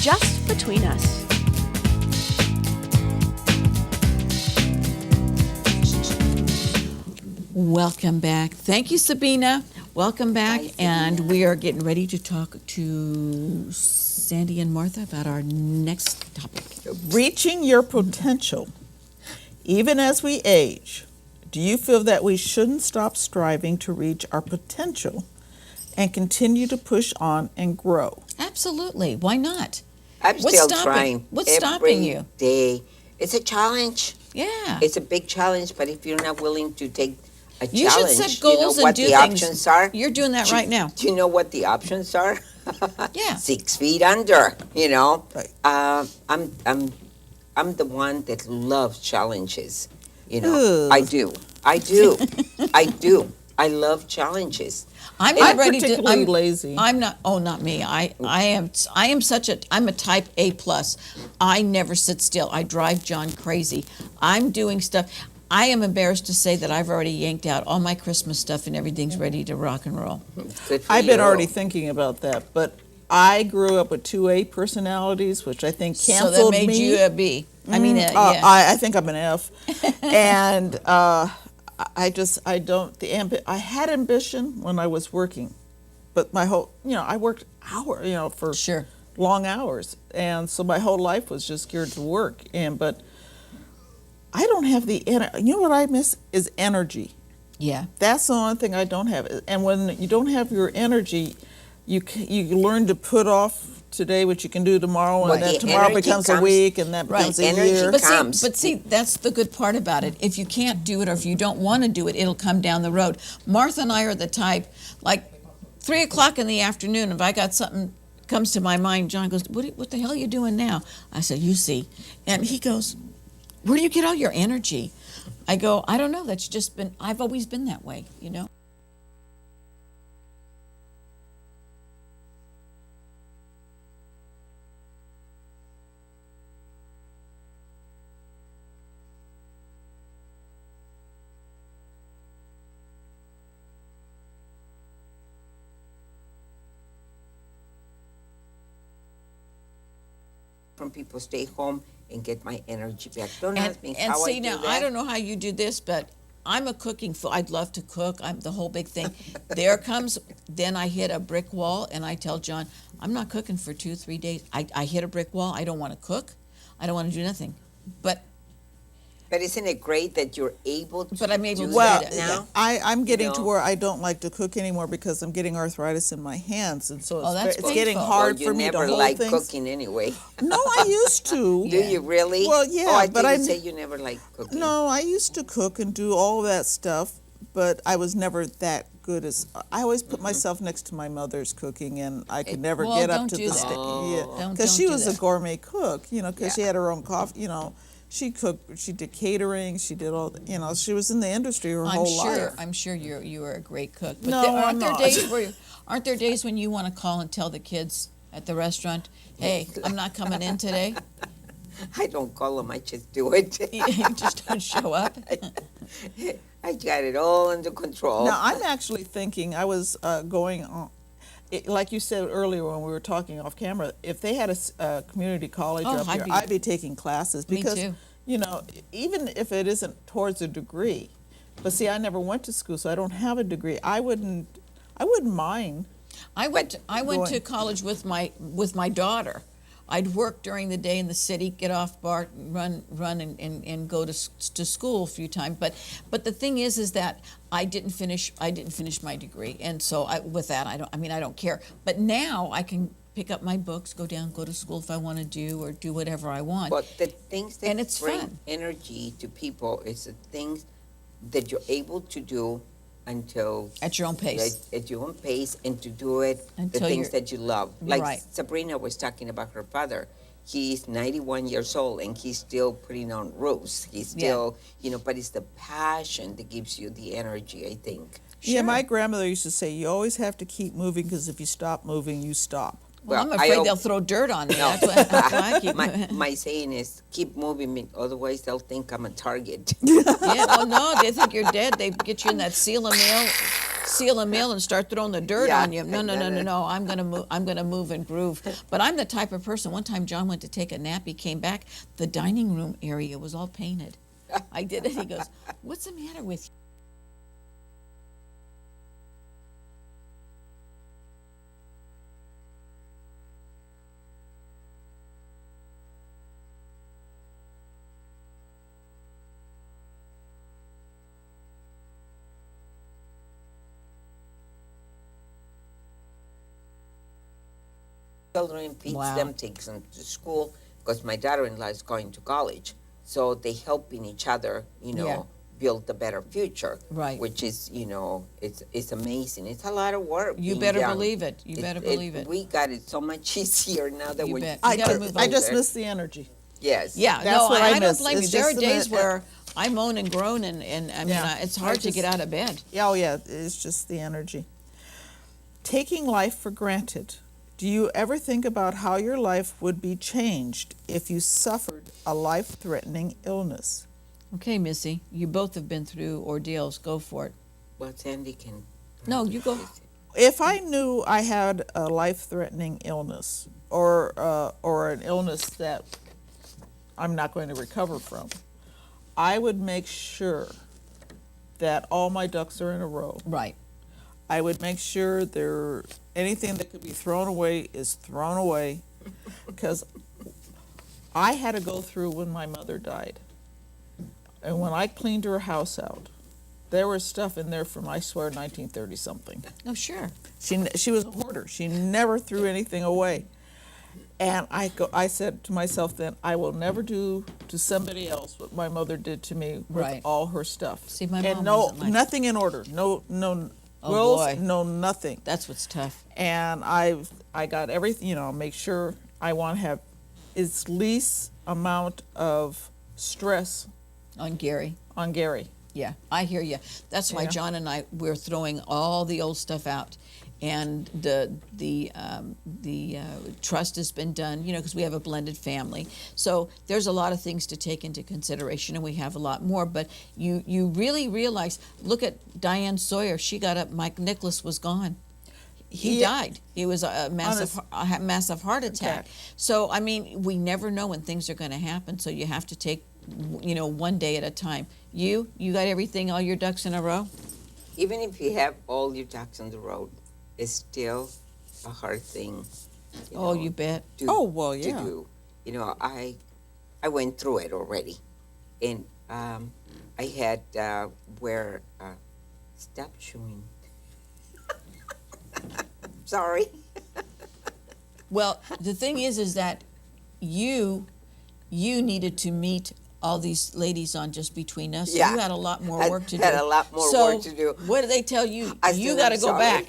just between us. Welcome back. Thank you, Sabina. Welcome back. Hi, Sabina. And we are getting ready to talk to Sandy and Martha about our next topic. Reaching your potential. Even as we age, do you feel that we shouldn't stop striving to reach our potential and continue to push on and grow? Absolutely. Why not? I'm What's still stopping- trying. what's stopping you? Every day. It's a challenge. Yeah. It's a big challenge, but if you're not willing to take a You should challenge, set goals you know what and do the things. options are? You're doing that Do- right now. Do you know what the options are? Yeah. 6 feet under, you know? Right. I'm the one that loves challenges. You know, Ugh. I do. I do. I love challenges. I'm I'm not ready particularly to. lazy. I'm not. Oh, not me. I am such a. I'm a type A plus. I never sit still. I drive John crazy. I'm doing stuff. I am embarrassed to say that I've already yanked out all my Christmas stuff and everything's ready to rock and roll. Good for I've been you. already thinking about that, but I grew up with 2A personalities, which I think So canceled that made me. you a B. I mean, yeah. I think I'm an F, and I don't. I had ambition when I was working, but my whole, I worked for Sure. long hours, and so my whole life was just geared to work. But I don't have the energy. You know what I miss is energy. Yeah. That's the only thing I don't have. And when you don't have your energy, you learn to put off today what you can do tomorrow, Well, and then the tomorrow energy becomes a comes- week, and that Right. becomes a Energy year. comes. But see, that's the good part about it. If you can't do it or if you don't want to do it, it'll come down the road. Martha and I are the type, like 3 o'clock in the afternoon, if I got something comes to my mind, John goes, what the hell are you doing now? I said, you see. And he goes, where do you get all your energy? I go, I don't know. That's just been, I've always been that way, you know? From people stay home and get my energy back. Don't And, ask me and how see, I do now, that. I don't know how you do this, but I'm a cooking fool. I'd love to cook. I'm the whole big thing. There comes, then I hit a brick wall, and I tell John, I'm not cooking for 2-3 days. I hit a brick wall. I don't want to cook. I don't want to do nothing. But isn't it great that you're able to I'm able do to do Well, that that now? I'm getting to know? where I don't like to cook anymore because I'm getting arthritis in my hands, and so Oh, that's it's getting painful. hard Well, for you me to never hold liked things. cooking anyway. No, I used to. Do you really? Well, yeah, Oh, I but thought you I'm- say you never liked cooking. No, I used to cook and do all of that stuff, but I was never that good as. I always put myself next to my mother's cooking, and I could never Well, get up don't to do the that. stage. Don't Because she do was that. a gourmet cook, because Yeah. she had her own coffee. She cooked. She did catering. She did all. She was in the industry her whole life. I'm sure you are a great cook. But No, aren't I'm there not. days aren't there days when you want to call and tell the kids at the restaurant, hey, I'm not coming in today? I don't call them, I just do it. You just don't show up. I got it all under control. Now I'm actually thinking. I was going on. Like you said earlier when we were talking off camera, if they had a community college Oh, up I'd here, be- I'd be taking classes Me because, too. even if it isn't towards a degree, but see, I never went to school, so I don't have a degree. I wouldn't mind. I went to going- college with my daughter. I'd work during the day in the city, get off BART, run and go to school a few times. But the thing is that I didn't finish my degree, and so with that I don't care. But now I can pick up my books, go to school if I want to do whatever I want. But the things that And it's bring fun. energy to people is the things that you're able to do until At your own pace. At your own pace, and to do it Until the things you're- that you love. Like Right. Sabrina was talking about her father. He's 91 years old and he's still putting on roofs. He's still, but it's the passion that gives you the energy, I think. Yeah, Sure. my grandmother used to say, you always have to keep moving because if you stop moving, you stop. Well, I'm Well, I afraid hope- they'll throw dirt on me. No. That's why I keep my saying is keep moving, otherwise they'll think I'm a target. Yeah, well, no, they think you're dead. They get you in that seal of mail seal a meal and start throwing the dirt Yeah, on you. No, no, no, no, no. I'm gonna move. I'm gonna move and groove. But I'm the type of person. One time, John went to take a nap. He came back. The dining room area was all painted. I did it. He goes, "What's the matter with you?" Children, feeds Wow. them, takes them to school, because my daughter-in-law is going to college. So they helping each other, Yeah. build a better future. Right. Which is, it's amazing. It's a lot of work. You being better young. believe it. You better believe it. We got it so much easier now that You we're bet. I, You gotta ju- move I on just older. miss the energy. Yes. Yeah, That's no, what I I don't miss. blame you. It's There are just days the- where I moan and groan, and I mean, Yeah. it's I hard to just- get out of bed. Yeah, oh yeah, it's just the energy. Taking life for granted. Do you ever think about how your life would be changed if you suffered a life-threatening illness? Okay, Missy, you both have been through ordeals. Go for it. Well, Sandy can. No, you go. If I knew I had a life-threatening illness or an illness that I'm not going to recover from, I would make sure that all my ducks are in a row. Right. I would make sure anything that could be thrown away is thrown away, because I had to go through when my mother died. And when I cleaned her house out, there was stuff in there from, I swear, 1930 something. Oh, sure. She was a hoarder. She never threw anything away. And I said to myself then, I will never do to somebody else what my mother did to me with Right. all her stuff. See, my and mom wasn't like- nothing in order. No Oh, wills, boy. no nothing. That's what's tough. And I got everything, make sure I want to have its least amount of stress On Gary. on Gary. Yeah, I hear you. That's why Yeah. John and we're throwing all the old stuff out, and the trust has been done. Because we have a blended family, so there's a lot of things to take into consideration, and we have a lot more. But you really realize. Look at Diane Sawyer. She got up. Mike Nicholas was gone. He Yeah. died. He was a massive heart attack. Okay. So I mean, we never know when things are going to happen. So you have to take, one day at a time. You got everything, all your ducks in a row? Even if you have all your ducks on the road, it's still a hard thing. Oh, you bet. To, Oh, well, to yeah. do. I went through it already, and I had stop chewing. Sorry. Well, the thing is that you needed to meet all these ladies on Just Between Us. So Yeah. you had a lot more I work to do. had a lot more So work to do. what did they tell you? I You said, got to "I'm go sorry." back.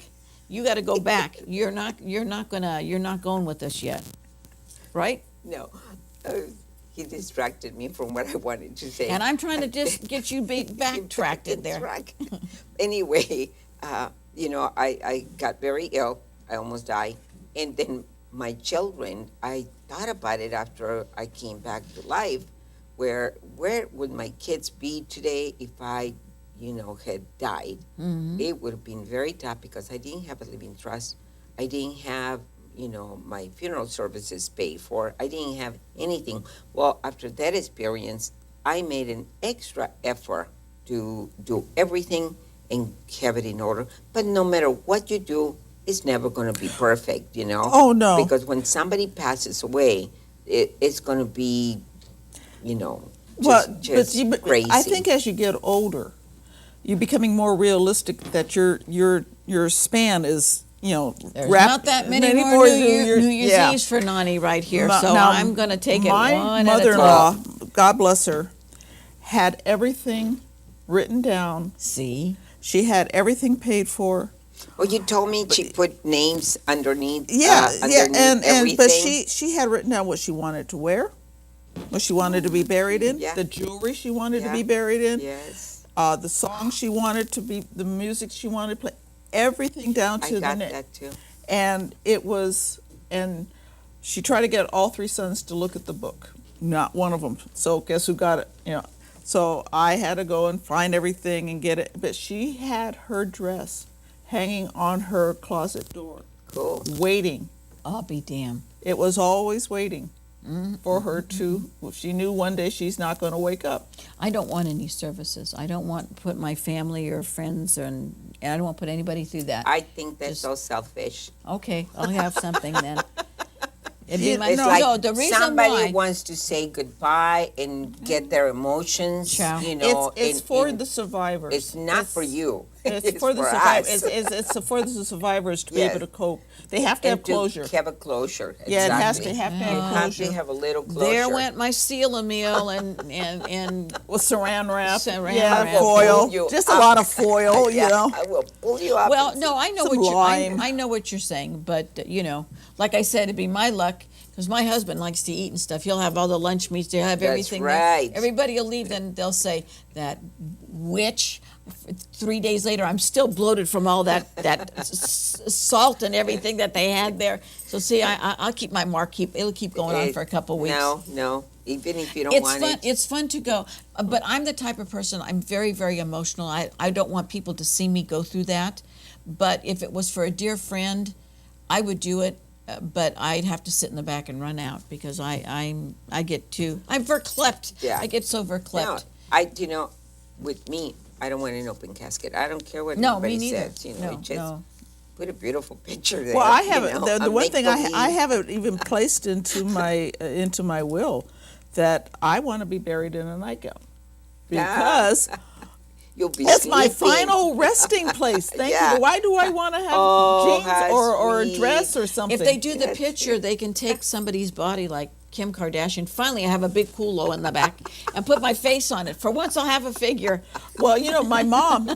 You got to go back. You're not going with us yet, right? No, he distracted me from what I wanted to say. And I'm trying to just get you backtracked in there. That's right. Anyway, I got very ill. I almost died. And then my children, I thought about it after I came back to life, where would my kids be today if I, had died? Mm-hmm. It would have been very tough because I didn't have a living trust. I didn't have, my funeral services paid for. I didn't have anything. Well, after that experience, I made an extra effort to do everything and have it in order. But no matter what you do, it's never going to be perfect, Oh, no. Because when somebody passes away, it's going to be, just crazy. I think as you get older, you're becoming more realistic that your span is, There's not that many more New Year's yeah. Eves for Nani right here, Now- so now, I'm going to take it my one at a mother-in-law, time. God bless her, had everything written down. See? She had everything paid for. Well, you told me she put names underneath. Yeah, underneath and everything. but she had written down what she wanted to wear, what she wanted to be buried in, Yeah. the jewelry she wanted to Yeah. be buried in, Yes, the song she wanted to be, the music she wanted to play, everything down I to the got net. that too. And and she tried to get all three sons to look at the book. Not one of them. So guess who got it? So I had to go and find everything and get it. But she had her dress. hanging on her closet door, Cool. waiting. I'll be damned. It was always waiting for her to, she knew one day she's not going to wake up. I don't want any services. I don't want to put my family or friends, and I don't want to put anybody through that. I think that's Just- so selfish. Okay, I'll have something then. It'd be my, It's like no, the reason somebody why. wants to say goodbye and get their emotions, Ciao. you know. It's for the survivors. It's not for you. It's for the survivors. us. It's for the survivors to be Yes. able to cope. They have to have And to closure. have a closure. Yeah, it has exactly. to have to You have have closure. to have a little closure. There went my seal meal and With saran wrap, Saran yeah, wrap. foil, Pull you just a up. lot of foil, you Yeah, know. I will pull you up. well, and no, I know Some what lime. I know what you're saying, but you know, like I said, it'd be my luck because my husband likes to eat and stuff. He'll have all the lunch meats. He'll have That's everything. right. Everybody will leave, then they'll say that witch. 3 days later, I'm still bloated from all that salt and everything that they had there. So see, I'll keep my mark. It'll keep going on for a couple weeks. No, even if you don't It's want fun. it. It's fun to go, but I'm the type of person. I'm very, very emotional. I don't want people to see me go through that. But if it was for a dear friend, I would do it. But I'd have to sit in the back and run out because I'm verklempt. Yeah. I get so No, verklempt. with me, I don't want an open casket. I don't care what No, me anybody neither. says. You know, No, just no. put a beautiful picture there. Well, I you haven't. know, The a one thing I make-believe. haven't even placed into my will that I want to be buried in a nightgown because You'll be it's my sleeping. final resting place. Thank Yeah. you. Why do I want to have Oh, jeans how or a sweet. dress or something? If they do the That's picture, they can take somebody's body like Kim Kardashian. Finally, I have a big culo in the back and put my face on it. For once, I'll have a figure. Well, you know, my mom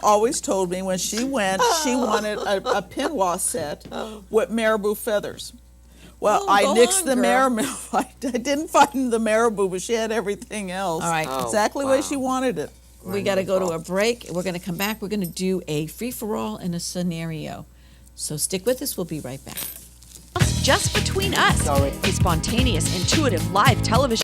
always told me when she went, she wanted a pinwa set with marabou feathers. Well, Oh, I go nixed on, the girl. marabou. I didn't find the marabou, but she had everything else. All right. Oh, Exactly the way wow. she wanted it. We got to go to a Wonderful. break. We're going to come back. We're going to do a free-for-all and a scenario. So stick with us. We'll be right back. Just Between Us, a spontaneous, intuitive live television